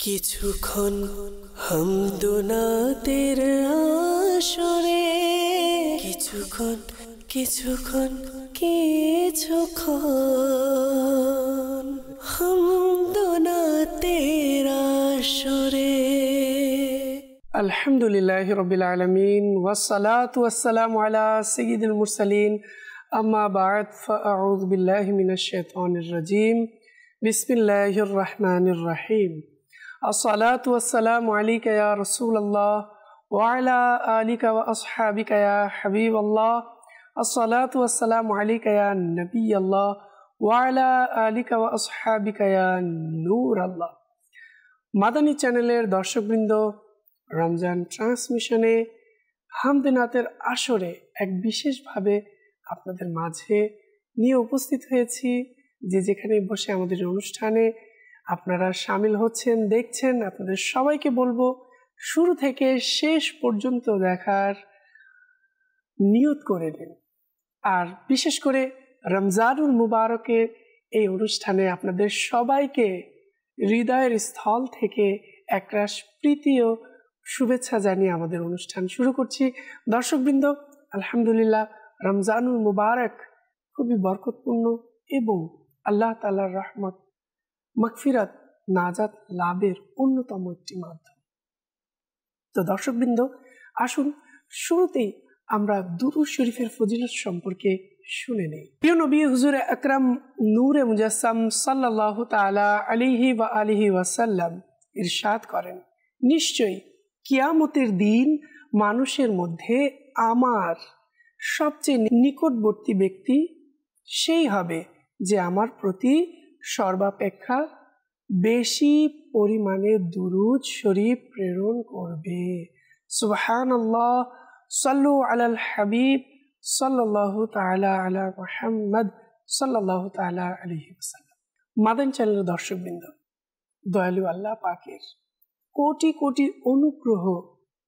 কিছুক্ষণ হামদোনাতের আসরে কিছুক্ষণ হামদোনাতের আসরে। আলহামদুলিল্লাহি রাব্বিল আলামিন ওয়াসসালাতু ওয়াসসালামু আলা সাইয়্যিদিল মুরসালিন আম্মা বা'দ ফাআউযু বিল্লাহি মিনাশ শাইতানির রাজীম বিসমিল্লাহির রহমানির রহিম। আসসালাতু ওয়াসসালামু আলাইকা ইয়া রাসূলুল্লাহ ওয়া আলা আলিকা ওয়া আসহাবিকা ইয়া হাবিবাল্লাহ। আসসালাতু ওয়াসসালামু আলাইকা ইয়া নবিয়াল্লাহ ওয়া আলা আলিকা ওয়া আসহাবিকা ইয়া নূরাল্লাহ। মাদানী চ্যানেলের দর্শকবৃন্দ, রমজান ট্রান্সমিশনে হামদনাতের আসরে এক বিশেষভাবে আপনাদের মাঝে নিয়ে উপস্থিত হয়েছি। যে যেখানে বসে আমাদের অনুষ্ঠানে আপনারা সামিল হচ্ছেন, দেখছেন, আপনাদের সবাইকে বলবো শুরু থেকে শেষ পর্যন্ত দেখার নিয়ত করে দিন। আর বিশেষ করে রমজানুল মুবারকের এই অনুষ্ঠানে আপনাদের সবাইকে হৃদয়ের স্থল থেকে একরাশ প্রীতি ও শুভেচ্ছা জানিয়ে আমাদের অনুষ্ঠান শুরু করছি। দর্শকবৃন্দ, আলহামদুলিল্লাহ, রমজানুল মুবারক খুবই বরকতপূর্ণ এবং আল্লাহ তাআলার রহমত, মাগফিরাত, নাজাত লাভের অন্যতম একটি মাধ্যম। তো দর্শকবৃন্দ, আসুন শুরুতেই আমরা দুরূদ শরীফের ফজিলত সম্পর্কে শুনে নেই। প্রিয় নবী হুজুর আকরাম নূরে মুজাসসাম সাল্লাল্লাহু তাআলা আলাইহি ওয়া আলিহি ওয়াসাল্লাম ইরশাদ করেন, নিশ্চয়ই কিয়ামতের দিন মানুষের মধ্যে আমার সবচেয়ে নিকটবর্তী ব্যক্তি সেই হবে যে আমার প্রতি সর্বাপেক্ষা বেশি পরিমাণে দুরূদ শরীফ প্রেরণ করবে। সুবহানাল্লাহ, সাল্লু আলাল হাবিব সাল্লাল্লাহু তাআলা আলা মুহাম্মদ সাল্লাল্লাহু তাআলা আলাইহি ওয়াসাল্লাম। মাদানী চ্যানেলের দর্শকবৃন্দ, দয়ালু আল্লাহ পাকের কোটি কোটি অনুগ্রহ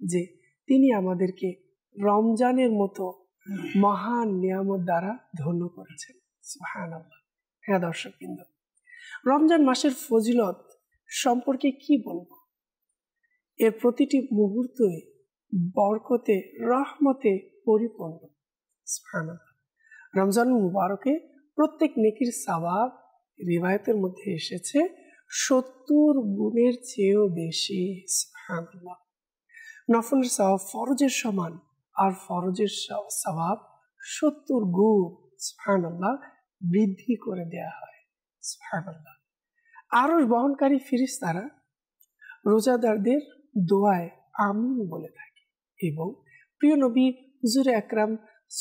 যে তিনি আমাদেরকে রমজানের মতো মহান নিয়ামত দ্বারা ধন্য করেছেন। সুবহানাল্লাহ। হ্যাঁ দর্শকবৃন্দ, রমজান মাসের ফজিলত সম্পর্কে কি বলবো? এর প্রতিটি মুহূর্তে বরকতে, রহমতে পরিপূর্ণ। সুবহানাল্লাহ। রমজান মুবারকে প্রত্যেক নেকির সওয়াব রিওয়ায়াতের মধ্যে এসেছে 70 গুণের চেয়েও বেশি। সুবহানাল্লাহ। নফলের সওয়াব ফরজের সমান, আর ফরজের সওয়াব 70 গুণ সুবহানাল্লাহ বৃদ্ধি করে দেয়া হয়। সুবহানাল্লাহ। আরশ বহনকারী ফেরেশতারা রোজাদারদের দোয়ায় আমিন বলে থাকে এবং প্রিয় নবী হুজুর আকরাম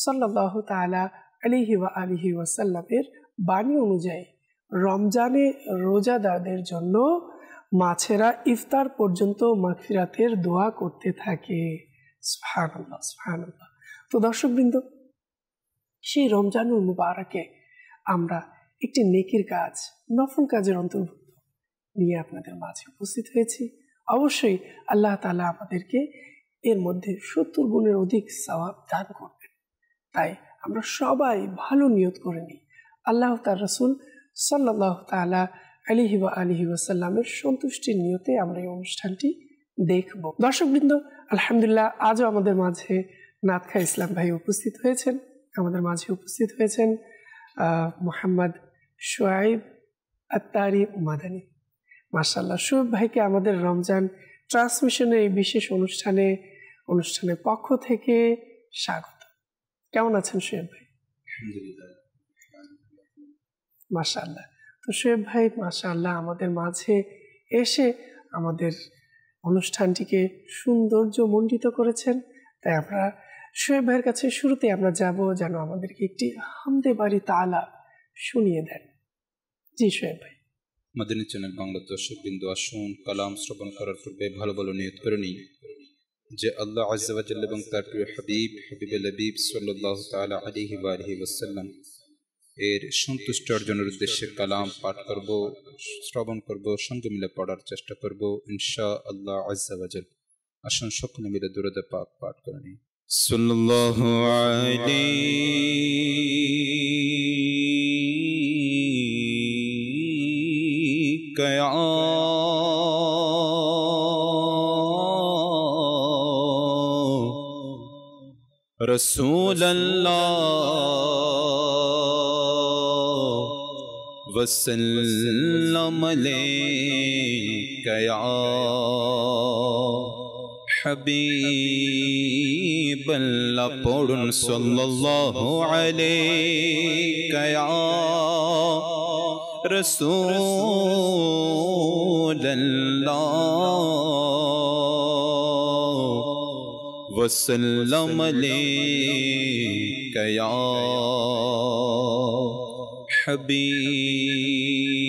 সাল্লাল্লাহু তাআলা আলাইহি ওয়া আলিহি ওয়াসাল্লামের বাণী অনুযায়ী রমজানে রোজাদারদের জন্য মাছেরা ইফতার পর্যন্ত মাগফিরাতের দোয়া করতে থাকে। সুবহানাল্লাহ, সুবহানাল্লাহ। তো দর্শকবৃন্দ, সেই রমজানুল মুবারকে আমরা একটি নেকির কাজ, নফল কাজের অন্তর্ভুক্ত নিয়ে আপনাদের মাঝে উপস্থিত হয়েছি। অবশ্যই আল্লাহ তাআলা আমাদেরকে এর মধ্যে 70 গুণের অধিক সওয়াব দান করবেন। তাই আমরা সবাই ভালো নিয়ত করে নিই, আল্লাহ তার রাসূল সাল্লাল্লাহু তাআলা আলাইহি ওয়া আলিহি ওয়াসাল্লামের সন্তুষ্টির নিয়তে আমরা এই অনুষ্ঠানটি দেখব। দর্শকবৃন্দ, আলহামদুলিল্লাহ, আজও আমাদের মাঝে নাতখা ইসলাম ভাই উপস্থিত হয়েছেন। আমাদের মাঝে উপস্থিত হয়েছেন মোহাম্মদ শুআইব আত্তারি মাদানী। মাশাআল্লাহ, শুআইব ভাইকে আমাদের রমজান ট্রান্সমিশনের এই বিশেষ অনুষ্ঠানের পক্ষ থেকে স্বাগত। কেমন আছেন শুআইব ভাই? আলহামদুলিল্লাহ। মাশাআল্লাহ। তো শুআইব ভাই মাশাআল্লাহ আমাদের মাঝে এসে আমাদের অনুষ্ঠানটিকে সৌন্দর্যমণ্ডিত করেছেন। তাই আমরা শুআইব ভাইয়ের কাছে শুরুতে আমরা যাব যেন আমাদেরকে একটি হামদে বারি তাআলা শুনিয়ে দেন। জি শুআইব ভাই। মাদানী চ্যানেল বাংলা দর্শকবৃন্দ, আসুন কালাম শ্রবণ করার পূর্বে ভালো ভালো নিয়ত করে নিই যে আল্লাহ আযজা ওয়া জাল্লা এবং তার প্রিয় হাবিবুল হাবিব সাল্লাল্লাহু তাআলা আলাইহি ওয়া আলিহি ওয়াসাল্লাম এর সন্তুষ্টি অর্জনের উদ্দেশ্যে কালাম পাঠ করব, শ্রবণ করব, সঙ্গে মিলে পড়ার চেষ্টা করব ইনশাআল্লাহ আযজা ওয়া জাল্লা। আসুন সকলে মিলে দুরূদ পাক পাঠ করে নিই। সাল্লাল্লাহু আলাইহি رسول اللہ وسلم علیک یا حبیب اللہ پڑھن صلی اللہ علیک یا رسول اللہ وسلم علیک یا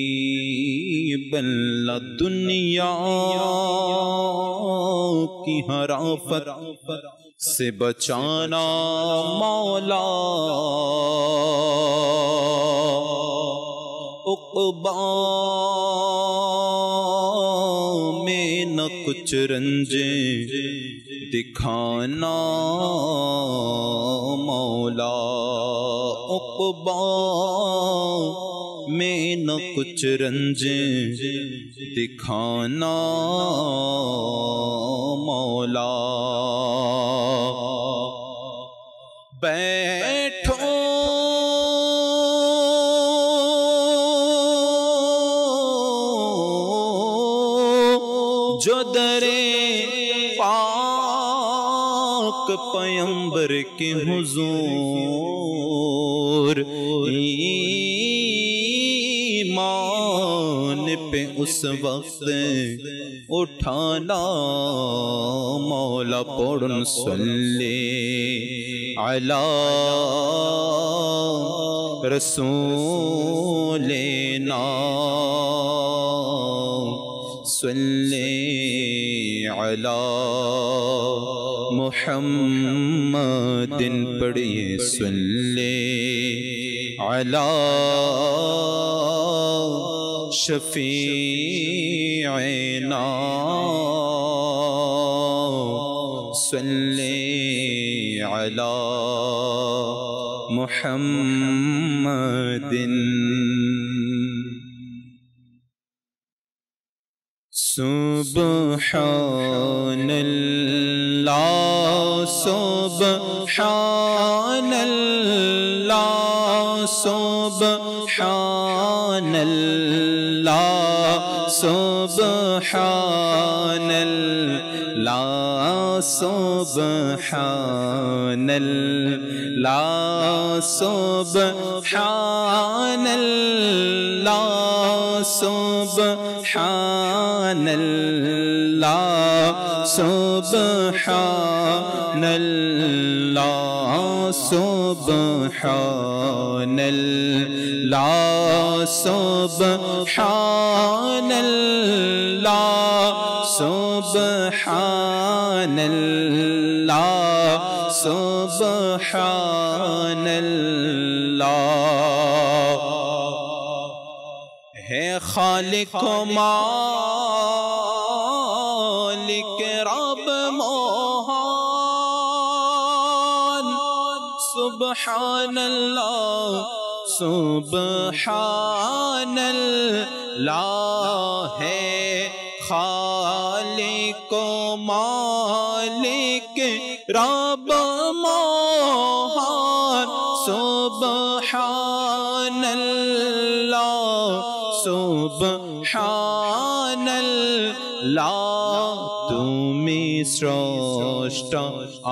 حبیب اللہ دنیا کی ہر آفت سے بچانا مولا عقبا میں نہ کچھ رنجیں دکھانا مولا عقبا میں نہ کچھ رنجیں دکھانا مولا بیٹھو جو درے پاک پیمبر کے حضور ایمان پہ اس وقت اٹھانا مولا پڑھن صلی علی رسولنا صلی علی محمد پڑھیے صلی علی شفیعنا صلی علی محمد سبحان اللہ سبحان اللہ سبحان اللہ سبحان اللہ سبحان اللہ سبحان اللہ سبحان اللہ سبحان اللہ سبحان اللہ سبحان اللہ سبحان اللہ سبحان اللہ ہے خالق و مالک رب موہان سبحان اللہ سبحان اللہ ہے خالق و مالک رب موہان سبحان اللہ سبحان اللہ تمہیں سرشٹا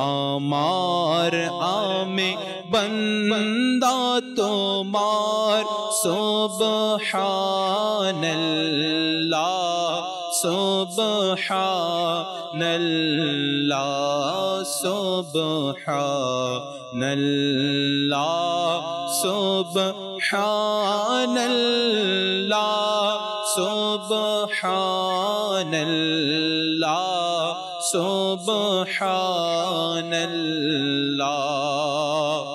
آمار آمیں بندہ تمہار سبحان اللہ سبحان اللہ سبحان اللہ سبحان اللہ سبحان اللہ سبحان اللہ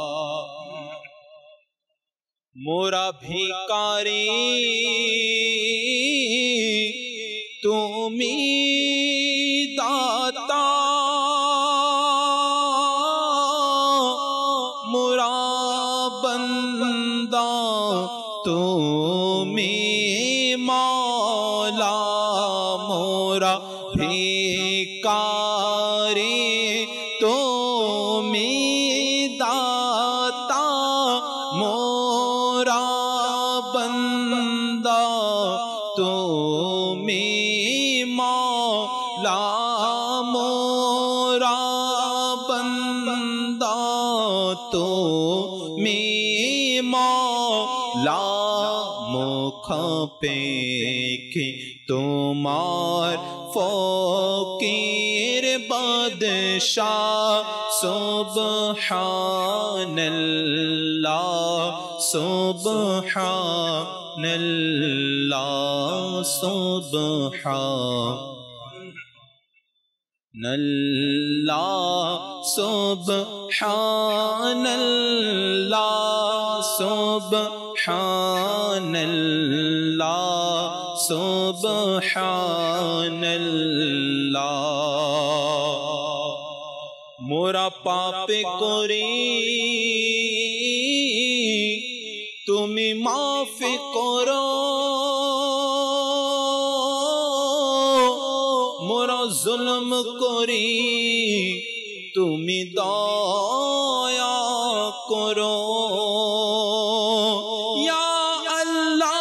مورا بھیکاری تمہیں داتا مورا بندہ تمہیں مولا مورا بھیکاری تمہیں مولا مورا بندہ تمی مولا مکھ پیکھی تمہار فقیر بادشاہ سبحان اللہ سبحان اللہ سبحان اللہ سبحان اللہ سبحان اللہ سبحان اللہ মোরা পাপে করি তুমি মাফ করো মোরা জুলম করি তুমি দয়া করো ইয়া আল্লাহ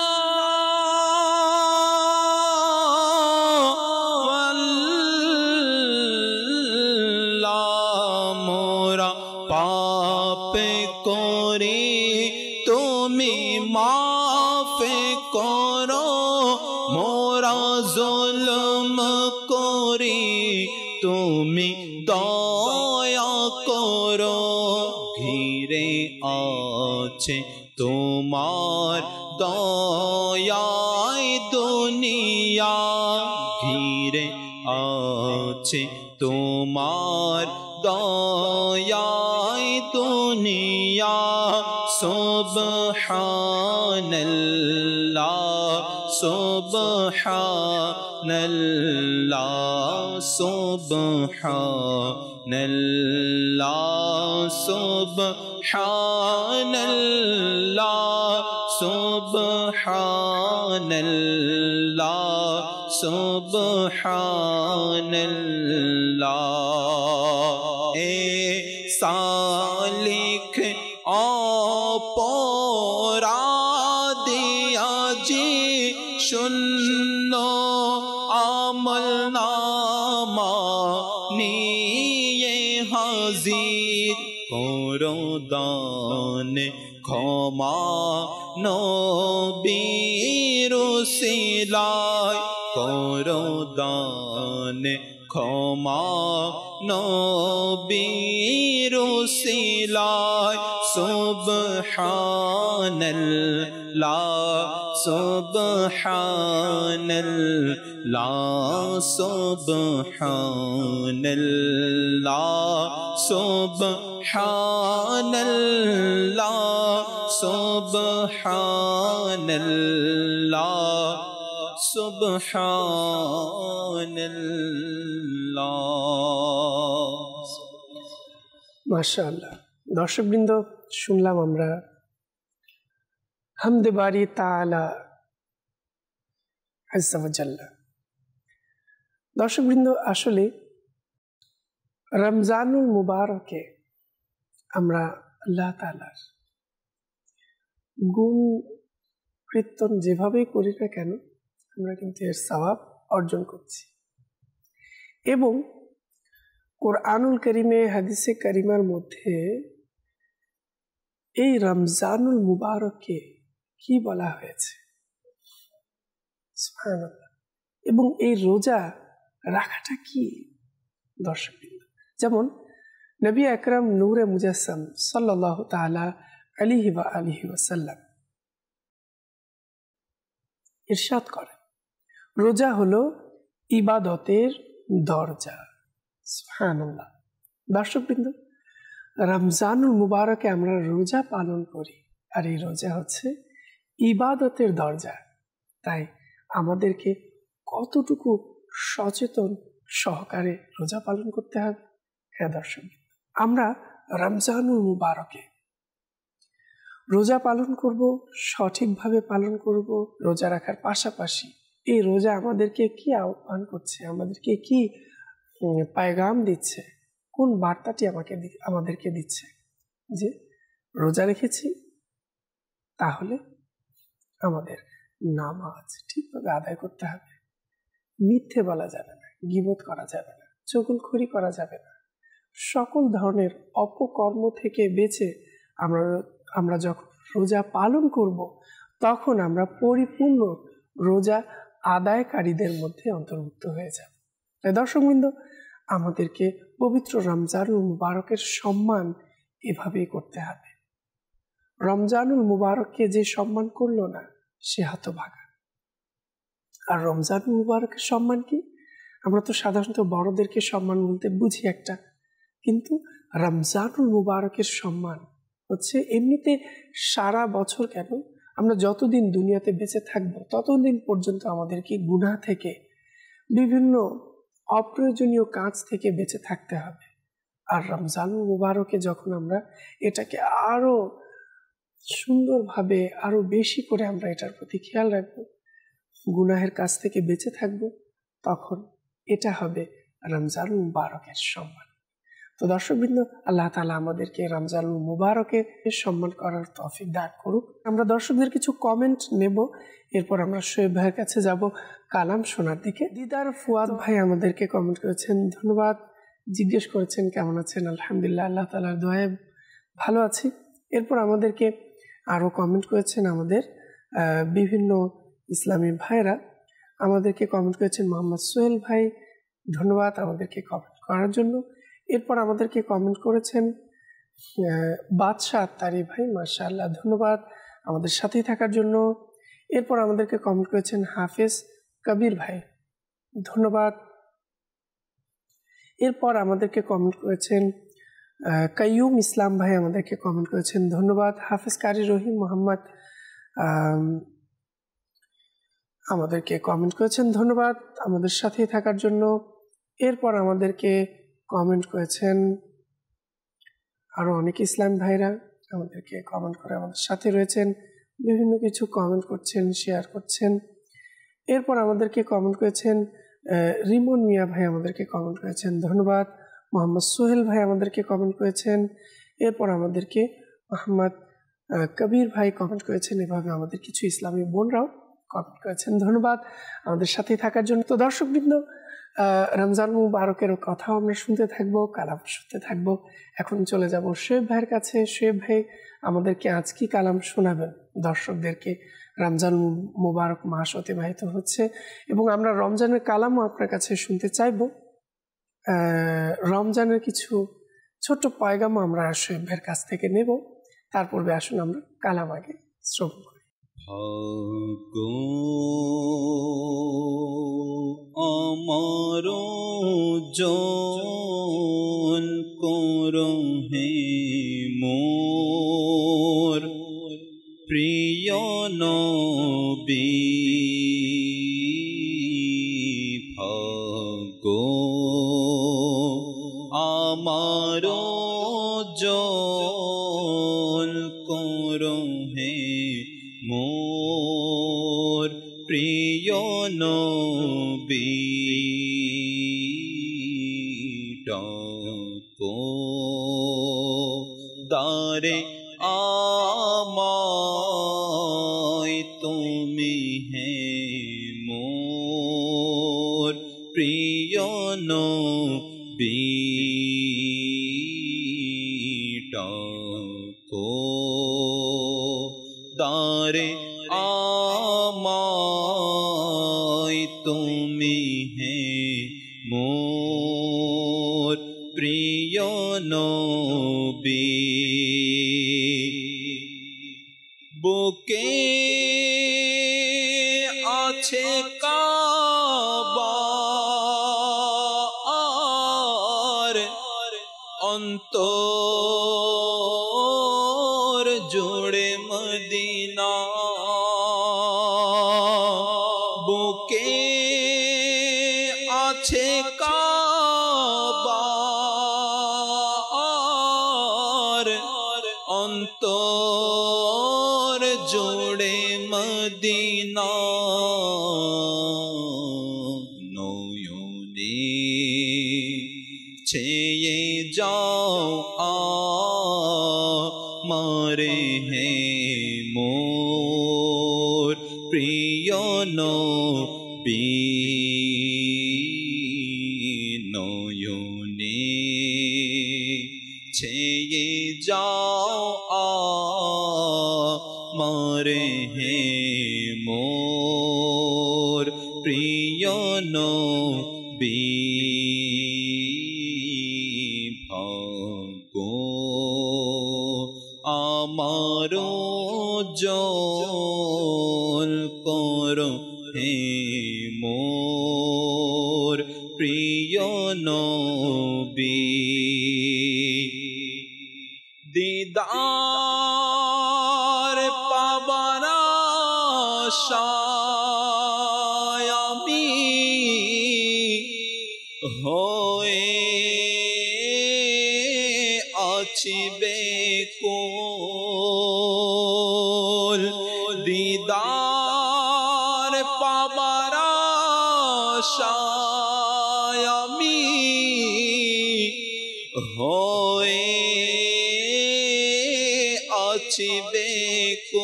পাপে করে তুমি মাফ করো মোরা জুলম করি তুমি দয়া করো ঘিরে আছে তোমার দয়ায় দুনিয়া ঘিরে আছে তোমার দয়ায় দুনিয়া সুবহানাল্লাহ সুবহানাল্লাহ সুবহানাল্লাহ সুবহানাল্লাহ সুবহানাল্লাহ সুবহানাল্লাহ এ সালিক অপরাধী আজি শূন্য আমল নামা নিয়ে হাজির করো দান ক্ষমা নবীর উসিলায় করো দান ক্ষমা নবীর উসিলায় সুবহানাল্লাহ সুবহানাল্লাহ সুবহানাল্লাহ সুবহানাল্লাহ সুবহানাল্লাহ সুবহানাল্লাহ মাশাআল্লাহ। দর্শকবৃন্দ, শুনলাম আমরা হামদে বারি তাআলা আযজা ওয়া জাল্লা। দর্শকবৃন্দ, আসলে রমজানুল মুবারকে আমরা আল্লাহ তাআলার গুণ কীর্তন যেভাবেই করি না কেন আমরা কিন্তু এর সওয়াব অর্জন করছি। এবং কোরআনুল কারীমে হাদিসে কারিমার মধ্যে এই রমজানুল মুবারককে কি বলা হয়েছে, সুবহানাল্লাহ। এবং এই রোজা রাখাটা কি দর্শকবৃন্দ, যেমন নবী আকরাম নূরে মুজাসসাম সাল্লাল্লাহু তাআলা আলাইহি ওয়া আলিহি ওয়াসাল্লাম ইরশাদ করেন, রোজা হলো ইবাদতের দরজা। সুবহানাল্লাহ। দর্শকবৃন্দ, রমজানুল মুবারকে আমরা রোজা পালন করি, আর এই রোজা হচ্ছে ইবাদতের দরজা। তাই আমাদেরকে কতটুকু সচেতন সহকারে রোজা পালন করতে হবে। হ্যাঁ দর্শকবৃন্দ, আমরা রমজানুল মুবারকে রোজা পালন করব, সঠিকভাবে পালন করব। রোজা রাখার পাশাপাশি এই রোজা আমাদেরকে কি আহ্বান করছে, আমাদেরকে কি পায়গাম দিচ্ছে, কোন বার্তাটি আমাদেরকে দিচ্ছে যে রোজা রেখেছি তাহলে আমাদের নামাজ ঠিকভাবে আদায় করতে হবে, মিথ্যে বলা যাবে না, গীবত করা যাবে না, চুগলখড়ি করা যাবে না। সকল ধরনের অপকর্ম থেকে বেঁচে আমরা যখন রোজা পালন করব, তখন আমরা পরিপূর্ণ রোজা আদায়কারীদের মধ্যে অন্তর্ভুক্ত হয়ে যাব। তাই দর্শকবৃন্দ, আমাদেরকে পবিত্র রমজানুল মুবারকের সম্মান এভাবেই করতে হবে। রমজানুল মুবারককে যে সম্মান করলো না, সে হতভাগা। আর রমজানুল মুবারকের সম্মান কি? আমরা তো সাধারণত বড়দেরকে সম্মান বলতে বুঝি একটা, কিন্তু রমজানুল মুবারকের সম্মান হচ্ছে এমনিতে সারা বছর কেন, আমরা যতদিন দুনিয়াতে বেঁচে থাকবো ততদিন পর্যন্ত আমাদেরকে গুনাহ থেকে, বিভিন্ন অপ্রয়োজনীয় কাজ থেকে বেঁচে থাকতে হবে। আর রমজানুল মুবারকে যখন আমরা এটাকে আরো সুন্দরভাবে, আরো বেশি করে আমরা এটার প্রতি খেয়াল রাখবো, গুনাহের কাছ থেকে বেঁচে থাকবো, তখন এটা হবে রমজানুল মুবারকের সম্মান। তো দর্শকবৃন্দ, আল্লাহ তাআলা আমাদেরকে রমজানুল মুবারকে সম্মান করার তৌফিক দান করুক। আমরা দর্শকদের কিছু কমেন্ট নেব, এরপর আমরা শোয়েব ভাইয়ের কাছে যাব কালাম শোনার দিকে। দিদার ফুয়াদ ভাই আমাদেরকে কমেন্ট করেছেন, ধন্যবাদ। জিজ্ঞেস করেছেন কেমন আছেন? আলহামদুলিল্লাহ, আল্লাহ তাআলার দয়ায় ভালো আছি। এরপর আমাদেরকে আরও কমেন্ট করেছেন আমাদের বিভিন্ন ইসলামী ভাইরা। আমাদেরকে কমেন্ট করেছেন মোহাম্মদ সোহেল ভাই, ধন্যবাদ আমাদেরকে কমেন্ট করার জন্য। এরপর আমাদেরকে কমেন্ট করেছেন বাদশাহ আত্তারি ভাই, মাশাআল্লাহ, ধন্যবাদ আমাদের সাথেই থাকার জন্য। এরপর আমাদেরকে কমেন্ট করেছেন হাফেজ কবির ভাই, ধন্যবাদ। এরপর আমাদেরকে কমেন্ট করেছেন কাইয়ুম ইসলাম ভাই, আমাদেরকে কমেন্ট করেছেন, ধন্যবাদ। হাফেজ কারি রহিম মোহাম্মদ আমাদেরকে কমেন্ট করেছেন, ধন্যবাদ আমাদের সাথেই থাকার জন্য। এরপর আমাদেরকে কমেন্ট করেছেন আরও অনেক ইসলাম ভাইরা, আমাদেরকে কমেন্ট করে আমাদের সাথে রয়েছেন, বিভিন্ন কিছু কমেন্ট করছেন, শেয়ার করছেন। এরপর আমাদেরকে কমেন্ট করেছেন রিমন মিয়া ভাই, আমাদেরকে কমেন্ট করেছেন, ধন্যবাদ। মোহাম্মদ সোহেল ভাই আমাদেরকে কমেন্ট করেছেন। এরপর আমাদেরকে মোহাম্মদ কবির ভাই কমেন্ট করেছেন। এভাবে আমাদের কিছু ইসলামী বোনরাও কমেন্ট করেছেন, ধন্যবাদ আমাদের সাথে থাকার জন্য। তো দর্শকবৃন্দ, রমজান মুবারকের কথাও আমরা শুনতে থাকবো, কালাম শুনতে থাকবো। এখন চলে যাব শোয়েব ভাইয়ের কাছে। শোয়েব ভাই আমাদেরকে আজ কি কালাম শোনাবেন দর্শকদেরকে? রমজান মুবারক মাস অতিবাহিত হচ্ছে এবং আমরা রমজানের কালামও আপনার কাছে শুনতে চাইব। রমজানের কিছু ছোট্ট পয়গামও আমরা শোয়েব ভাইয়ের কাছ থেকে নেব। তার পূর্বে আসুন আমরা কালাম আগে শ্রবণ করি। আমারো জন করো হে মোর প্রিয় নবী, ভাগো আমারো জন করো হে মোর প্রিয় নবী, ডাকো দারে আমায় তুমি হে মোর প্রিয় নবী, ডাকো দারে আমায় তুমি হে মোর প্রিয় নবী, বুকে আছে কাবা আর অন্তর জুড়ে মদিনা, বুকে আছে কাবা আর অন্তর জুড়ে মদিনা, নয়নে ছেয়ে যাও আমারে হে মোর প্রিয় নবী, নয়নে ছেয়ে যাও আমার হে মোর প্রিয় নবী ভাগ্য আমারো জল করো হে মোর প্রিয় নবী দিদার পাবার আশায় আমি হয়ে আছি বেকুল দিদার পাবার আশায় আমি হয়ে আছি বেকুল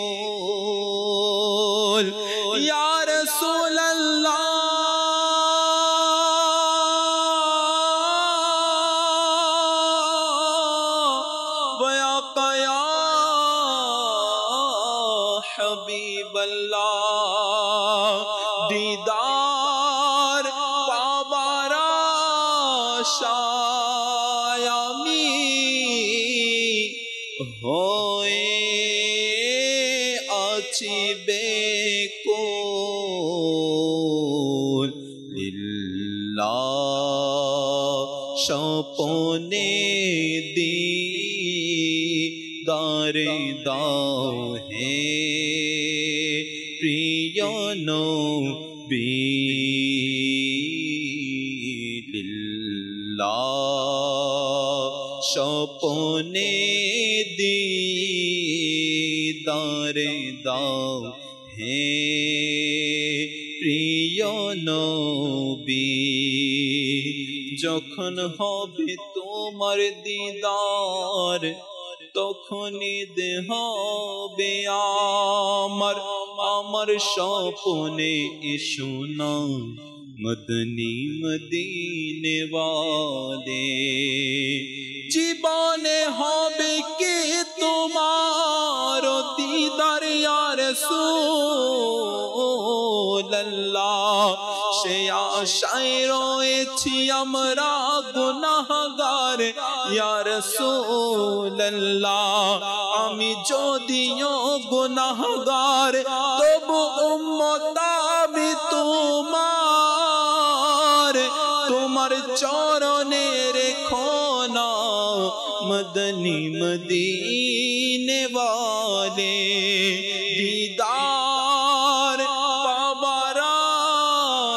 ইয়া রাসূলুল্লাহ ওয়া ইয়া হাবিবাল্লাহ দিদার পাবার আশায় আমি হয়ে আছি বেকুল লিল্লাহ স্বপনে দিদারে দাও হে প্রিয় নবী লিল্লাহ স্বপনে দিদারে দাও হে প্রিয় নবী যখন হবে তোমার দিদার তখনই হবে আমার আমার স্বপনে এসো না মদনী মদিনে ওয়ালে জীবনে হবে কে তোমার দিদার ইয়া রাসূলুল্লাহ সে আশায় রয়েছি আমরা গুনাহগার ইয়া রাসূলুল্লাহ আমি যদিও গুনাহগার তবু উম্মত আমি তোমার চরণে রেখো না মদনী মদিনে ওয়ালে দিদার পাবার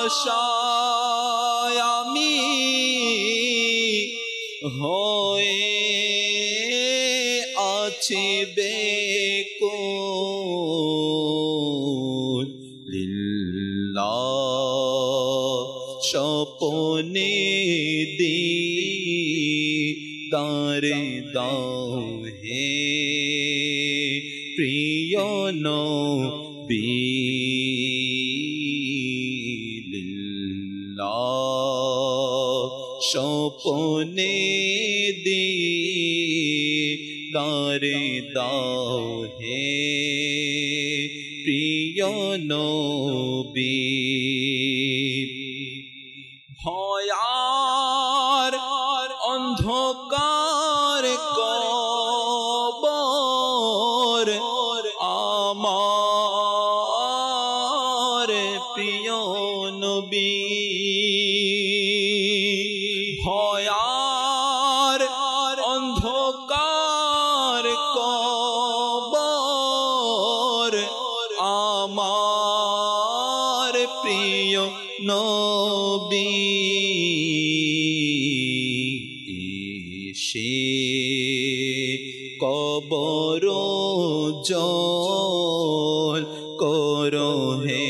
আশায় আমি হয়ে আছি বেকুল লিল্লাহ স্বপনে দিদারে দাও হে প্রিয় নবী লিল্লাহ স্বপনে দিদারে দাও হে প্রিয় নবী ভয়ার অন্ধকার কবর আমার প্রিয় নবী ভয়ার অন্ধকার কবর আমার প্রিয় নবী এসে কবর জল করো হে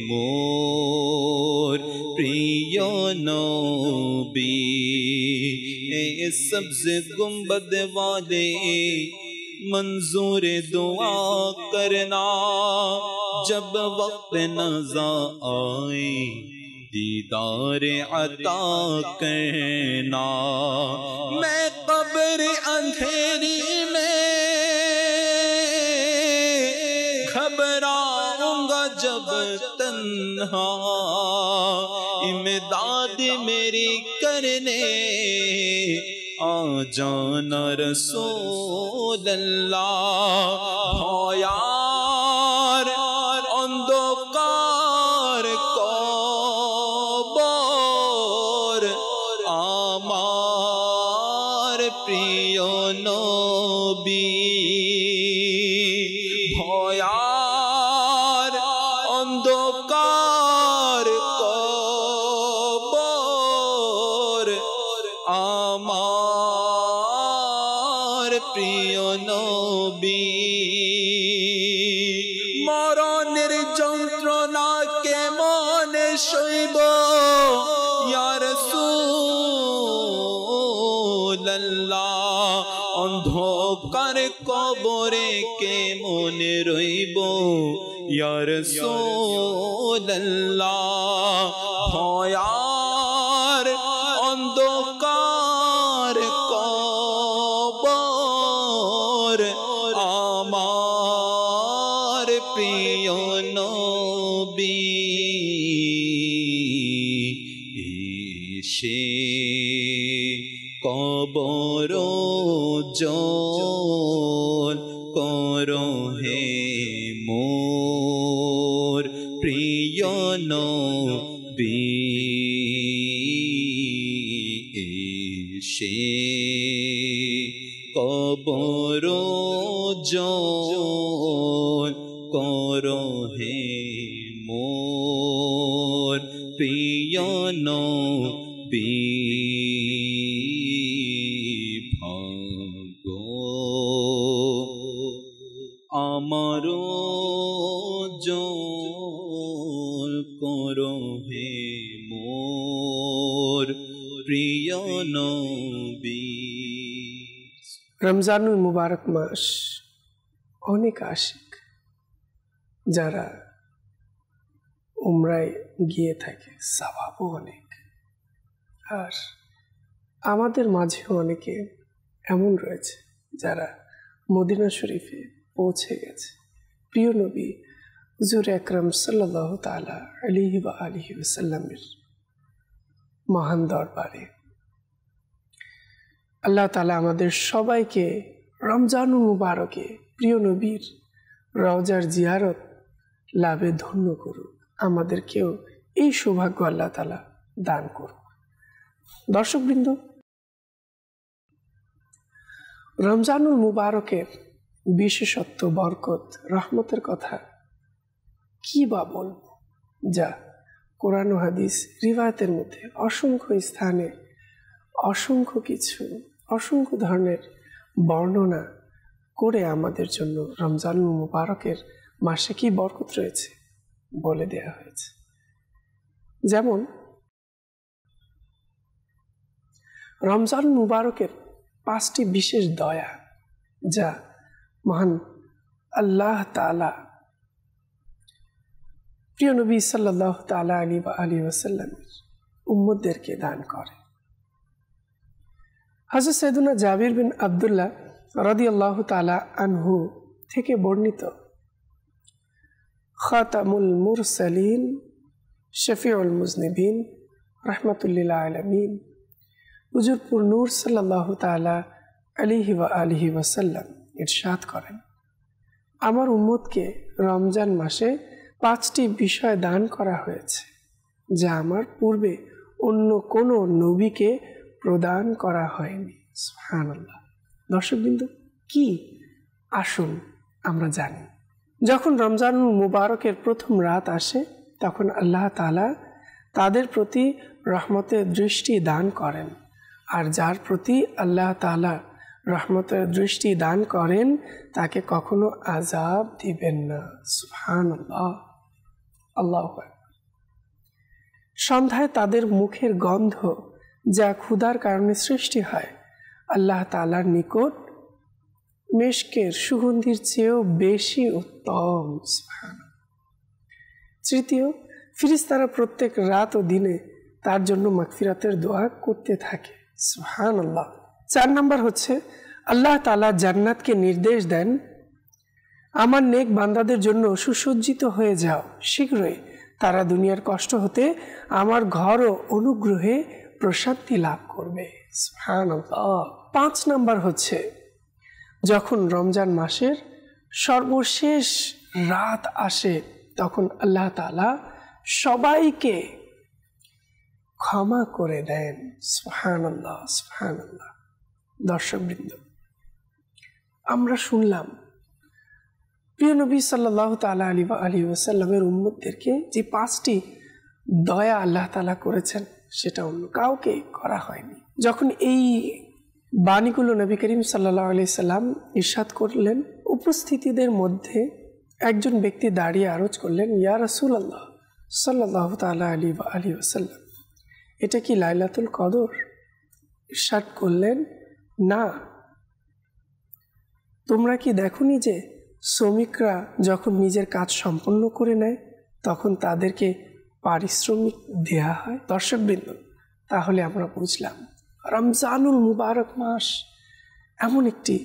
মোর প্রিয় নবী सब्ज गुंबद वाले मंजूर दुआ करना जब वक्त नज़ा आए दीदार अता करना। मैं कब्र अंधेरी में घबराऊंगा जब तन्हा, इमदाद मेरी करने आ जाना रसूल अल्लाह। यार अंधकार कब्र আমার প্রিয় নবী, ভয়ার অন্ধকার কবর আমার প্রিয় নবী। মরণের যন্ত্রণা কেমন সইব ইয়া রাসূলুল্লাহ, অন্ধকার কবরে কেমন রইব ইয়া রাসূলুল্লাহ। ভয়ার অন্ধকার কবর আমার প্রিয় নবী। এসে কবর জল করো হে মোর প্রিয় নবী। এসে কবর জল করো হে মোর প্রিয় নবী। আমারো জল করো হে মোর প্রিয় নবী। রমজানুল মুবারক মাস অনেক আশিক যারা উমরায় গিয়ে থাকে, সওয়াবও অনেক। আর আমাদের মাঝেও অনেকে এমন রয়েছে যারা মদিনা শরীফে পৌঁছে গেছে প্রিয় নবী হুজুর আকরাম সাল্লাল্লাহু তাআলা আলাইহি ওয়া আলিহি ওয়াসাল্লামের মহান দরবারে। আল্লাহ তাআলা আমাদের সবাইকে রমজানুল মুবারকে প্রিয় নবীর রওজার জিয়ারত লাভে ধন্য করুক, আমাদেরকেও এই সৌভাগ্য আল্লাহ তাআলা দান করুক। দর্শকবৃন্দ, রমজানুল মুবারকের বিশেষত্ব, বরকত, রহমতের কথা কি বা বলবো, যা কোরআন ও হাদিস রিওয়ায়াতের মধ্যে অসংখ্য স্থানে অসংখ্য ধরনের বর্ণনা করে আমাদের জন্য রমজানুল মুবারকের মাসে কি বরকত রয়েছে বলে দেয়া হয়েছে। যেমন রমজানুল মুবারকের 5টি বিশেষ দয়া যা মহান আল্লাহ তাআলা প্রিয় নবী সাল্লাল্লাহু তাআলা আলাইহি ওয়াসাল্লামের উম্মতদেরকে দান করে। হযরত সাইয়েদুনা জাবির বিন আব্দুল্লাহ রাদিয়াল্লাহু তাআলা আনহু থেকে বর্ণিত, খাতামুল মুরসালিন শফিউল মুজনিবিন রাহমাতুল লিল আলামিন হুজুর পুর নূর সাল্লাল্লাহু তাআলা আলাইহি ওয়া আলিহি ওয়াসাল্লাম ইরশাদ করেন, আমার উম্মতকে রমজান মাসে 5টি বিষয় দান করা হয়েছে যা আমার পূর্বে অন্য কোনো নবীকে প্রদান করা হয়নি। সুবহানাল্লাহ। দর্শকবৃন্দ, কি আসুন আমরা জানি। যখন রমজানুল মুবারকের প্রথম রাত আসে তখন আল্লাহ তাআলা তাদের প্রতি রহমতের দৃষ্টি দান করেন, আর যার প্রতি আল্লাহ তাআলা রহমতের দৃষ্টি দান করেন তাকে কখনো আযাব দিবেন না। সুবহানাল্লাহ, আল্লাহু আকবার। সন্ধ্যায় তাদের মুখের গন্ধ যা ক্ষুধার কারণে সৃষ্টি হয় আল্লাহ তাআলার নিকট মেশকের সুগন্ধির চেয়েও বেশি উত্তম। সুবহানাল্লাহ। তৃতীয়, ফেরেশতারা প্রত্যেক রাত ও দিনে তার জন্য মাগফিরাতের দোয়া করতে থাকে। সুবহানাল্লাহ। 4 নাম্বার হচ্ছে আল্লাহ তাআলা জান্নাতকে নির্দেশ দেন, আমার নেক বান্দাদের জন্য সুসজ্জিত হয়ে যাও, শীঘ্রই তারা দুনিয়ার কষ্ট হতে আমার ঘর ও অনুগ্রহে প্রশান্তি লাভ করবে। সুবহানাল্লাহ। 5 নাম্বার হচ্ছে যখন রমজান মাসের সর্বশেষ রাত আসে তখন আল্লাহ তাআলা সবাইকে ক্ষমা করে দেন। সুবহানাল্লাহ, সুবহানাল্লাহ। দর্শকবৃন্দ, আমরা শুনলাম প্রিয় নবী সাল্লাল্লাহু তাআলা আলাইহি ওয়াসাল্লামের উম্মতদেরকে যে 5টি দয়া আল্লাহ তাআলা করেছেন সেটা অন্য কাউকে করা হয়নি। যখন এই বাণীগুলো নবী করিম সাল্লাল্লাহু আলাইহি সাল্লাম ইরশাদ করলেন, উপস্থিতিদের মধ্যে একজন ব্যক্তি দাঁড়িয়ে আরজ করলেন, ইয়া রাসূলুল্লাহ সাল্লাল্লাহু তাআলা আলাইহি ওয়াসাল্লাম, এটা কি লাইলাতুল কদর? ইরশাদ করলেন, না। তোমরা কি দেখোনি যে শ্রমিকরা যখন নিজের কাজ সম্পন্ন করে নেয় তখন তাদেরকে পারিশ্রমিক দেয়া হয়? দর্শকবৃন্দ, তাহলে আমরা বুঝলাম রমজানুল মুবারক মাস এমন একটি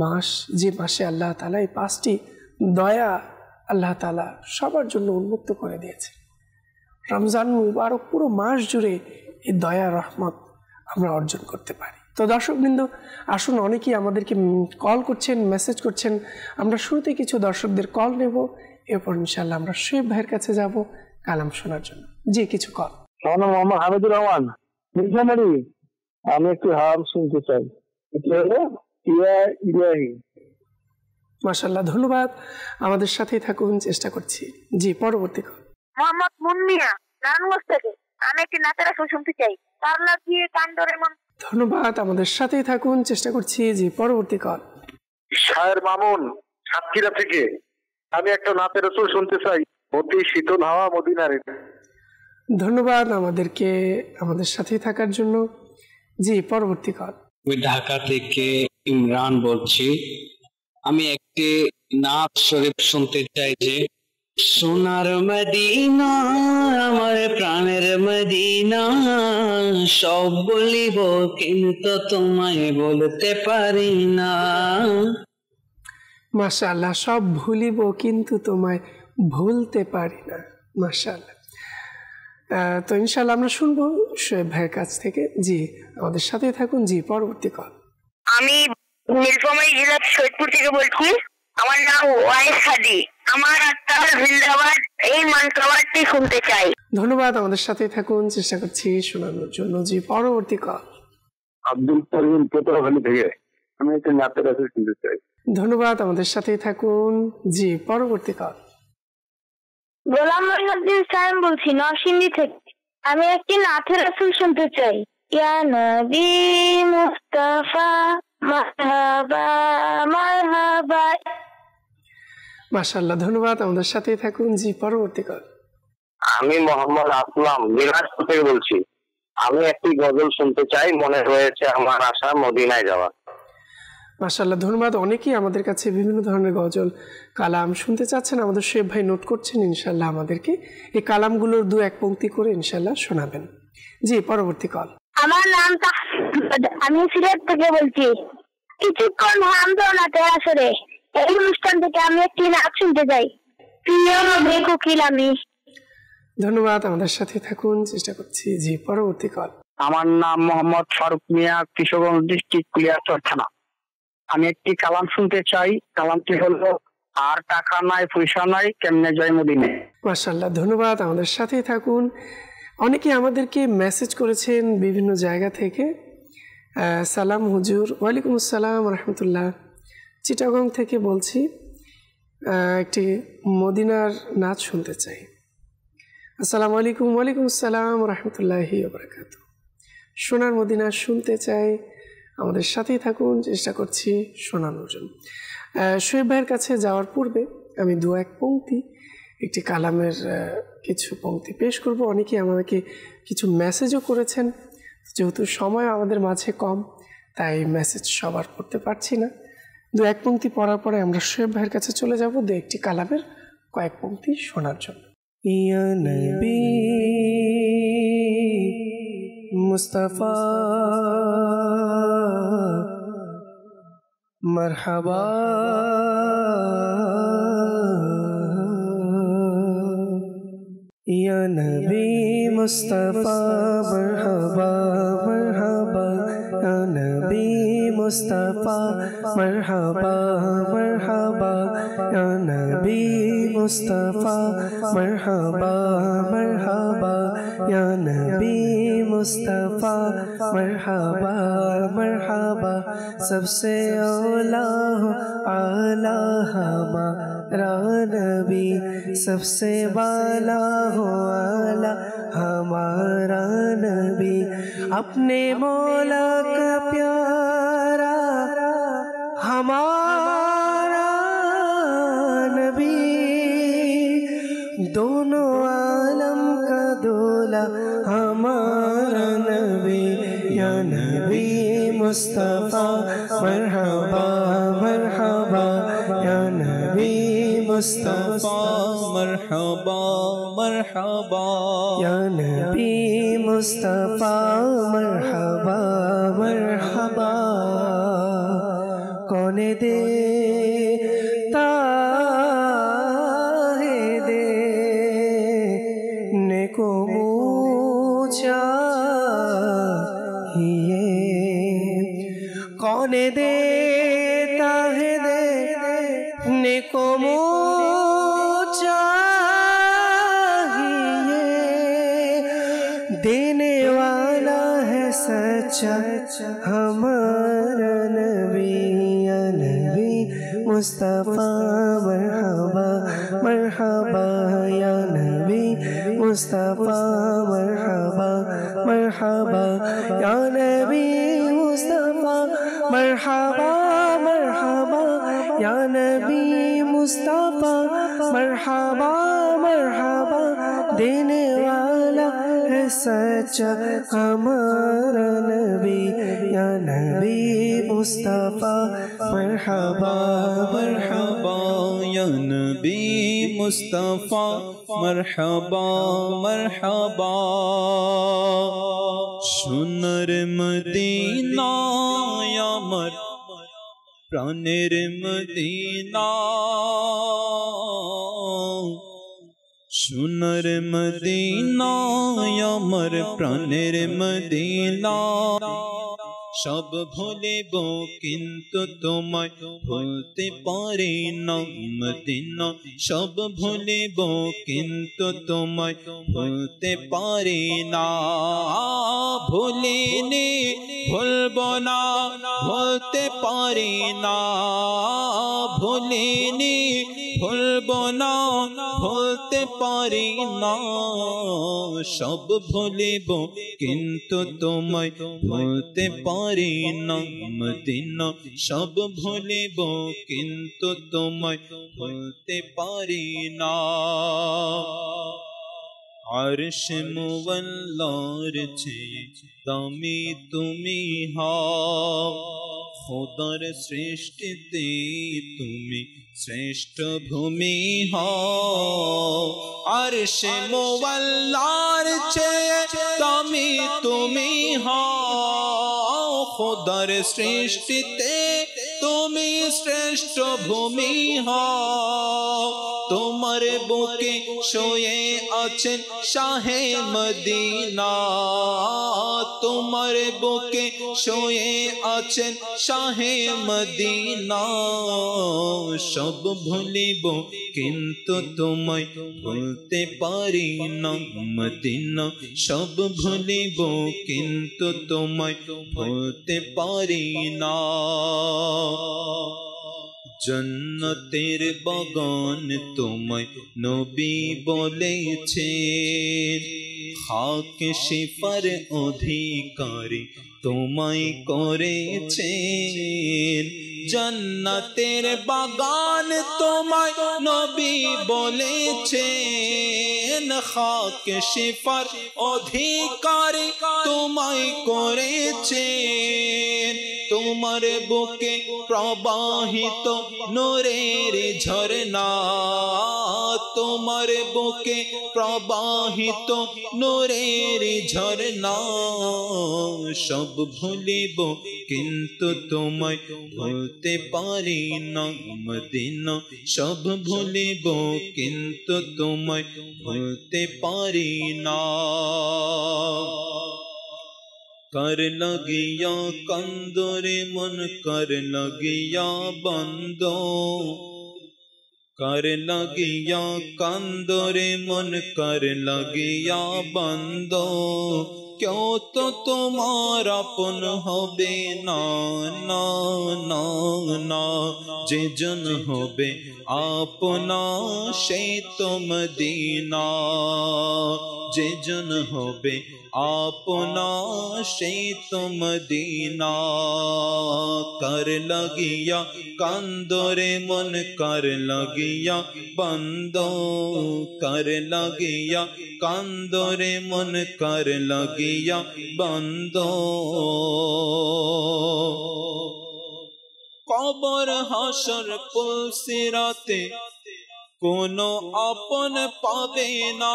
মাস যে মাসে আল্লাহ তাআলা এই 5টি দয়া আল্লাহ তাআলা সবার জন্য উন্মুক্ত করে দিয়েছে। রমজান মুবারক পুরো মাস জুড়ে এই দয়া রহমত আমরা অর্জন করতে পারি। তো দর্শকবৃন্দ, আসুন, অনেকেই আমাদেরকে কল করছেন, মেসেজ করছেন, আমরা শুরুতে কিছু দর্শকদের কল নেব, এরপর ইনশাআল্লাহ আমরা শোয়েব ভাইয়ের কাছে যাব কালাম শোনার জন্য। জি, কিছু কল। মোহাম্মদ হামিদুর রহমান মিশনারি, আমি একটু হাম শুনতে চাই। মাশাআল্লাহ, ধন্যবাদ, আমাদের সাথেই থাকুন, চেষ্টা করছি। জি, পরবর্তী কল। মোহাম্মদ মুন্নিয়া নারায়ণগঞ্জ থেকে, আমি একটি নাতের আসর শুনতে চাই। পারলা দিয়ে কান্দরে মন। ধন্যবাদ, আমাদের সাথেই থাকুন, চেষ্টা করছি। জি, পরবর্তী কল। শায়ের মামুন সাতক্ষীরা থেকে, আমি একটা নাতের আসর শুনতে চাই, অতি শীতল হাওয়া মদিনার। ধন্যবাদ আমাদের সাথেই থাকার জন্য। জি, পরবর্তী কল। আমি ঢাকা থেকে ইমরান বলছি, আমি একটি নাত শরীফ শুনতে চাই যে সোনার মদিনা আমার প্রাণের মদিনা, সব বলিব কিন্তু তোমায় বলতে পারি না। মাশাআল্লাহ, সব ভুলিব কিন্তু তোমায় ভুলতে পারি না। মাশাআল্লাহ। তো ইনশাআল্লাহ আমরা শুনবো শোয়েব ভাইয়ের কাছ থেকে। জি, আমাদের সাথেই থাকুন। জি, পরবর্তী কল। আমি নীলফামারী জেলার সৈয়দপুর থেকে বলছি, আমার নাম ওয়াইস হাদি, আমার আত্মার জিন্দাবাদ এই মন্ত্রটি শুনতে চাই। ধন্যবাদ, আমাদের সাথেই থাকুন, চেষ্টা করছি শোনানোর জন্য। জি, পরবর্তী কল। আব্দুল করিম পেট্রোভালি থেকে, আমি একটা নাতের আসর শুনতে চাই। ধন্যবাদ, আমাদের সাথেই থাকুন। জি, পরবর্তী কল। গোলাম মহিউদ্দিন সাহেব বলছি নরসিংদী থেকে, আমি একটি নাথের আসর শুনতে চাই। ইয়া নবী মুস্তাফা মারহাবা মারহাবা। মাশাআল্লাহ, ধন্যবাদ, আমাদের সাথেই থাকুন। জি, পরবর্তী কল। আমি মোহাম্মদ আসলাম দিনাজপুর থেকে বলছি, আমি একটি গজল শুনতে চাই, মনে হয়েছে আমার আশা মদিনায় যাওয়া। মাশাআল্লাহ, ধন্যবাদ। অনেকেই আমাদের কাছে বিভিন্ন ধরনের গজল কালাম শুনতে চাচ্ছেন, আমাদের শোয়েব ভাই নোট করছেন। ইনশাআল্লাহ আমাদেরকে এই কালামগুলোর 2-1 পংক্তি করে ইনশাআল্লাহ শোনাবেন। জি, পরবর্তী কল। আমার নাম আমি সিলেট থেকে বলছি, কিছুক্ষণ হামদনাতে আসরে এই অনুষ্ঠান থেকে আমি একটি নাচ শুনতে চাই। প্রিয় নবী কোকিল আমি। ধন্যবাদ, আমাদের সাথে থাকুন, চেষ্টা করছি। জি, পরবর্তী কল। আমার নাম মোহাম্মদ ফারুক মিয়া, কিশোরগঞ্জ ডিস্ট্রিক্ট কুলিয়াচর থানা। আমি একটি কালাম শুনতে চাই, কালামটি হলো আর টাকা নাই পয়সা নাই কেমনে যাই মদিনে। মাশাআল্লাহ, ধন্যবাদ, আমাদের সাথেই থাকুন। অনেকে আমাদেরকে মেসেজ করেছেন বিভিন্ন জায়গা থেকে। সালাম হুজুর। ওয়ালাইকুম আসসালাম রহমতুল্লাহ, চিটাগং থেকে বলছি, একটি মদিনার নাচ শুনতে চাই। আসসালামু আলাইকুম। ওয়ালাইকুম আসসালাম রহমতুল্লাহি ওয়া বারাকাতুহু। সোনার মদিনা শুনতে চাই, আমাদের সাথেই থাকুন, চেষ্টা করছি শোনানোর জন্য। শোয়েব ভাইয়ের কাছে যাওয়ার পূর্বে আমি 2-1 পংক্তি একটি কালামের কিছু পংক্তি পেশ করব। অনেকেই আমাকে কিছু মেসেজও করেছেন, যেহেতু সময় আমাদের মাঝে কম তাই মেসেজ সবার করতে পারছি না। 2-1 পংক্তি পড়ার পরে আমরা শোয়েব ভাইয়ের কাছে চলে যাব 2-1টি কালামের কয়েক পংক্তি শোনার জন্য। یا نبی مصطفیٰ مرحبا یا نبی مصطفیٰ مرحبا مرحبا یا نبی مصطفیٰ مرحبا مرحبا یا نبی مصطفیٰ مرحبا مرحبا یا نبی مصطفیٰ مرحبا مرحبا سب سے اولا اعلیٰ ہمارا نبی سب سے بالا ہو اعلیٰ ہمارا نبی اپنے مولا کا پیارا ہمارا نبی دونوں عالم کا دولا ہمارا نبی یا نبی مصطفیٰ مرحبا مرحبا یا نبی مصطفیٰ مرحبا مرحبا یا نبی مصطفیٰ مرحبا مرحبا کون دیتا ہے دینے کو منہ چاہیے کون دیتا ہے دینے کو منہ چاہیے دینے والا ہے سچا ہمارا نبی یا نبی مصطفیٰ مرحبا مرحبا یا نبی مصطفیٰ مرحبا مرحبا یا نبی مصطفیٰ مرحبا مرحبا یا نبی مصطفیٰ مرحبا مرحبا دینے والا ہے سچا ہمارا نبی یا نبی مصطفیٰ مرحبا مرحبا یا نبی مصطفیٰ مرحبا مرحبا সোনার মদিনা আমার প্রাণের মদিনা সোনার মদিনা আমার প্রাণের মদিনা সব ভুলিব কিন্তু তোমায় ভুলতে পারি না মদিনা সব ভুলিব কিন্তু তোমায় ভুলতে পারি না ভুলিনি ভুলব না ভুলতে পারি না ভুলিনি ভুলব না ভুলতে পারি না সব ভুলিব কিন্তু তোমায় ভুলতে পারি না মদিনা সব ভুলিব কিন্তু তোমায় ভুলতে পারি না আরশ মুআল্লার চেয়ে দামি তুমি হও খোদার সৃষ্টিতে তুমি শ্রেষ্ঠ ভূমি হও আরশ মুআল্লার চেয়ে দামি তুমি হও খোদার সৃষ্টিতে তুমি শ্রেষ্ঠ ভূমি হও তোমার বুকে শুয়ে আছেন শাহে মদিনা তোমার বুকে শুয়ে আছেন শাহে মদিনা সব ভুলিব কিন্তু তোমায় ভুলতে পারি না মদিনা সব ভুলিব কিন্তু তোমায় ভুলতে পারি না জন্নতের বাগান তোমায় নবী বলেছেন খাক শিফার অধিকারী তোমায় করেছেন জান্নাতের বাগান তোমায় নবী বলেছেন খাক শিফার অধিকারী তোমায় করেছেন তোমার বুকে প্রবাহিত নূরের ঝরনা তোমার বুকে প্রবাহিত নূরের ঝরনা সব ভুলিব কিন্তু তোমায় ভুলতে পারি না মদিনা সব ভুলিব কিন্তু তোমায় ভুলতে পারি না कर लगिया कंदोरे मन कर लगिया बंदो कर लगिया कंदोरे मन कर लगिया बंदो क्यों तो तुम्हारा अपन होबे ना ना ना ना जे जन होबे अपना से तो मदीना जे जन होबे अपना से तो मदीना कर लगिया कंदोरे मन कर लगिया बंदो कर लगिया कंदोरे मन कर लगिया बंदो कबर हाशर पुल सिराते कोनो अपन पावे ना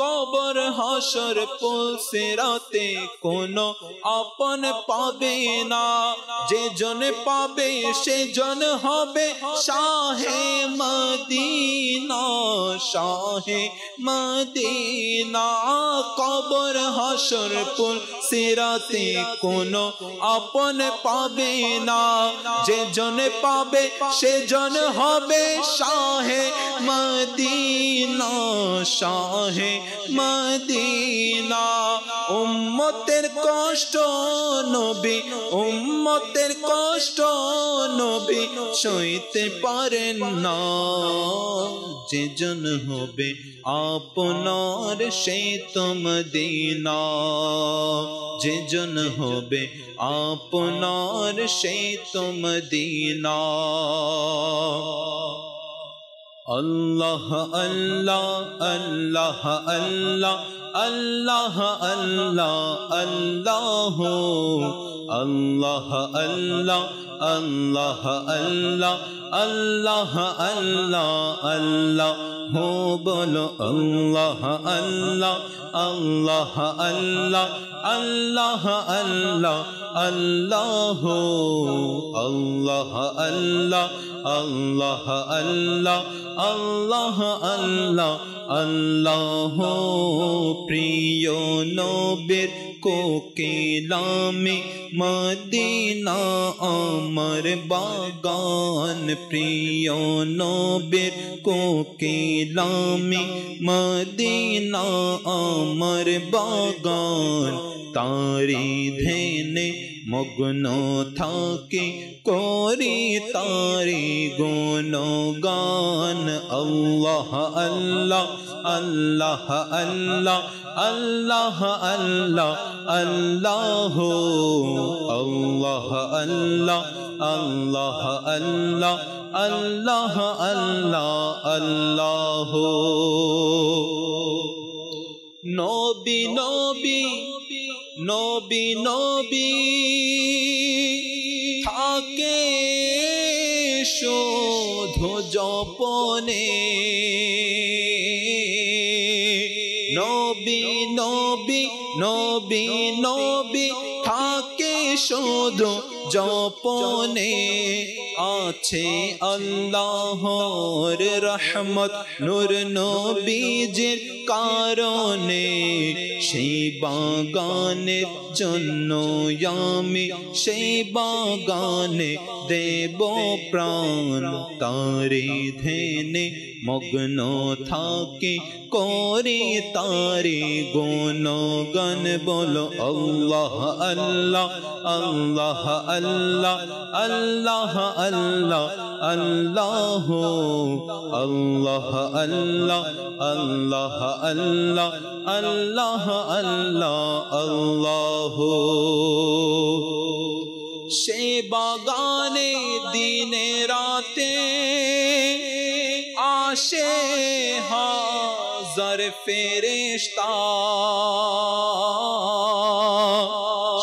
कबर हाशर पुल सिराते कोनो अपन पावे ना जे जन पावे से जन होबे Shah Medina Shah Medina cover हाशर पुल सिराते कोनो अपन पावे ना जे जन पावे से जन होबे शाहे मदीना शाहे मदीना उम्मतेर कष्ट नबी उम्मतेर कष्ट नबी सইতে পারেন না যে জন হবে আপনার সেই তো মদিনা যে জন হবে আপনার সেই তো মদিনা अल्लाह अल्लाह अल्लाह अल्लाह अल्लाह अल्लाह अल्लाह अल्लाह अल्लाह अल्लाह अल्लाह अल्लाह अल्लाह अल्लाह हो बोलो अल्लाह अल्लाह अल्लाह अल्लाह अल्लाह अल्लाह अल्लाह अल्लाह अल्लाह अल्लाह अल्लाह अल्लाह अल्लाह अल्लाह प्रिय नबीर कोकिलामे मदीना अमर बागान प्रिय नबीर कोकिलामे मदीना अमर बागान तारी धेने मग्न थाके कोरी तारी गुणगान अल्लाह अल्लाह अल्लाह अल्लाह अल्लाह अल्लाह अल्लाह अल्लाह अल्लाह अल्लाह अल्लाह अल्लाह अल्लाह अल्लाह नबी नबी नबी नबी থাকে শুধু জপনে নবী নবী নবী নবী থাকে শুধু জপনে আছে আল্লাহর রহমত নূর নবীজির কারণে সেই বাগানের জন্য আমি সেই বাগানে দেব প্রাণ তারে ধ্যানে মগ্ন থাকে করে তারে গুণগান বলো আল্লাহ আল্লাহ আল্লাহ আল্লাহ আল্লাহ আল্লাহ আল্লাহ আল্লাহ আল্লাহ আল্লাহ আল্লাহ আল্লাহ আল্লাহ আল্লাহ সে বাগানে দিনে রাতে আসে হাজার ফেরেশতা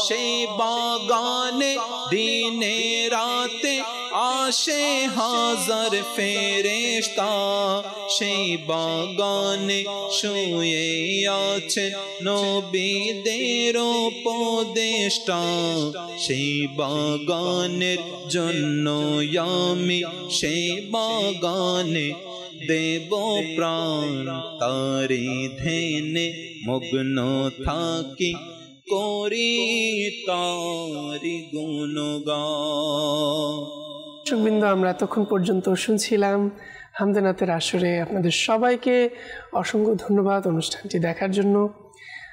সেই বাগানে দিনে রাতে আসে হাজার ফেরেশতা সেই বাগানে শুয়ে আছেন নবীদের উপদেষ্টা সেই বাগানের জন্য আমি সেই বাগানে দেব প্রাণ তারি ধ্যানে মগ্ন থাকি করি তারি গুণগান। দর্শকবৃন্দ, আমরা এতক্ষণ পর্যন্ত শুনছিলাম হামদে-নাতের আসরে। আপনাদের সবাইকে অসংখ্য ধন্যবাদ অনুষ্ঠানটি দেখার জন্য।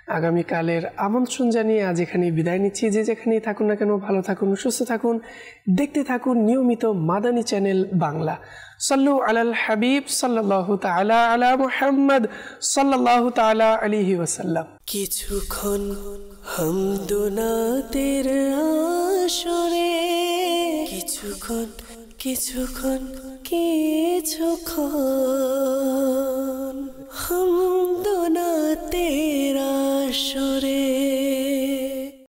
আগামীকালের আমন্ত্রণ জানিয়ে আজ এখানেই বিদায় নিচ্ছি। যে যেখানেই থাকুন না কেন ভালো থাকুন, সুস্থ থাকুন, দেখতে থাকুন নিয়মিত মাদানী চ্যানেল বাংলা। সাল্লু আলাল হাবিব সাল্লাল্লাহু তাআলা আলা মুহাম্মদ সাল্লাল্লাহু তাআলা আলাইহি ওয়াসাল্লাম। কিছুক্ষণ হামদে-নাতের আসরে, কিছুক্ষণ কিছুক্ষণ কিছুক্ষণ